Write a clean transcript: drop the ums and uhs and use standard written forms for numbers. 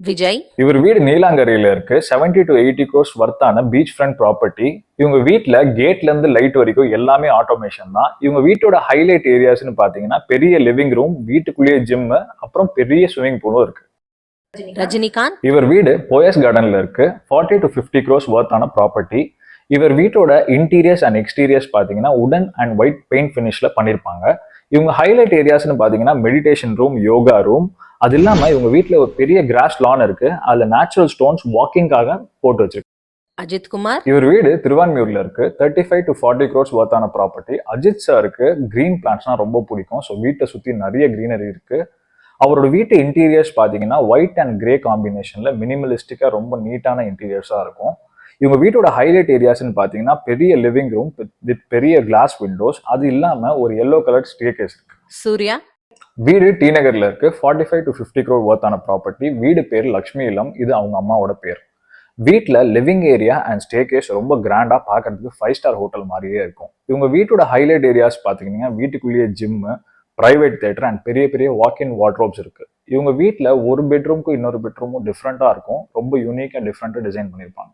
விஜய். இவர் வீடு நீலாங்கரையில இருக்கு. 70 to 80 crores வர்த்தான பீச் ஃப்ரண்ட் ப்ராப்பர்ட்டி. இவங்க வீட்டுல கேட்ல இருந்து லைட் வரைக்கும் எல்லாமே ஆட்டோமேஷன் தான். இவங்க வீட்டோட ஹைலைட் ஏரியாஸ்னு பாத்தீங்கன்னா பெரிய லிவிங் ரூம், வீட்டுக்குள்ளேயே ஜிம், அப்புறம் பெரிய ஸ்விமிங் பூலும் இருக்கு. ரஜினிகாந்த். இவர் வீடு போயஸ் கார்டன்ல இருக்கு. 40 to 50 crores வர்த்தான ப்ராப்பர்ட்டி. இவர் வீட்டோட இன்டீரியர்ஸ் அண்ட் எக்ஸ்டீரியர்ஸ் பாத்தீங்கன்னா உடன் அண்ட் ஒயிட் பெயிண்ட் பினிஷ்ல பண்ணிருப்பாங்க. இவங்க ஹைலைட் ஏரியாஸ்னு பாத்தீங்கன்னா மெடிடேஷன் ரூம், யோகா ரூம், அது இல்லாம இவங்க வீட்டுல ஒரு பெரிய கிராஸ் லான் இருக்கு. அதுல நேச்சுரல் ஸ்டோன்ஸ் வாக்கிங்காக போட்டு வச்சிருக்கு. அஜித் குமார். இவர் வீடு திருவான்மியூர்ல இருக்கு. 35 to 40 crores வர்த்தான ப்ராப்பர்ட்டி. அஜித் சாருக்கு கிரீன் பிளான்ட்ஸ்னா ரொம்ப பிடிக்கும். ஸோ வீட்டை சுத்தி நிறைய கிரீனரி இருக்கு. அவரோட வீட்டு இன்டீரியர்ஸ் பாத்தீங்கன்னா ஒயிட் அண்ட் கிரே காம்பினேஷன்ல மினிமலிஸ்டிக்கா ரொம்ப நீட்டான இன்டீரியர்ஸா இருக்கும். இவங்க வீட்டோட ஹைலைட் ஏரியாஸ்ன்னு பாத்தீங்கன்னா பெரிய லிவிங் ரூம் வித் பெரிய கிளாஸ் விண்டோஸ், அது இல்லாம ஒரு எல்லோ கலர் ஸ்டேர்கேஸ் இருக்கு. சூர்யா. வீடு டி நகர்ல இருக்கு. 45 to 50 crore வர்த்தான ப்ராப்பர்ட்டி. வீடு பேர் லக்ஷ்மி இல்லம், இது அவங்க அம்மாவோட பேர். வீட்டுல லிவிங் ஏரியா அண்ட் ஸ்டேர்கேஸ் ரொம்ப கிராண்டா பாக்குறதுக்கு 5 ஸ்டார் ஹோட்டல் மாதிரியே இருக்கும். இவங்க வீட்டோட ஹைலைட் ஏரியாஸ் பாத்தீங்கன்னா வீட்டுக்குள்ளேயே ஜிம், பிரைவேட் தியேட்டர் அண்ட் பெரிய பெரிய வாக்-இன் வார்ட்ரோப்ஸ் இருக்கு. இவங்க வீட்டுல ஒரு பெட்ரூம்க்கும் இன்னொரு பெட்ரூமும் டிஃப்ரெண்டா இருக்கும். ரொம்ப யூனிக் அண்ட் டிஃப்ரெண்டா டிசைன் பண்ணிருப்பாங்க.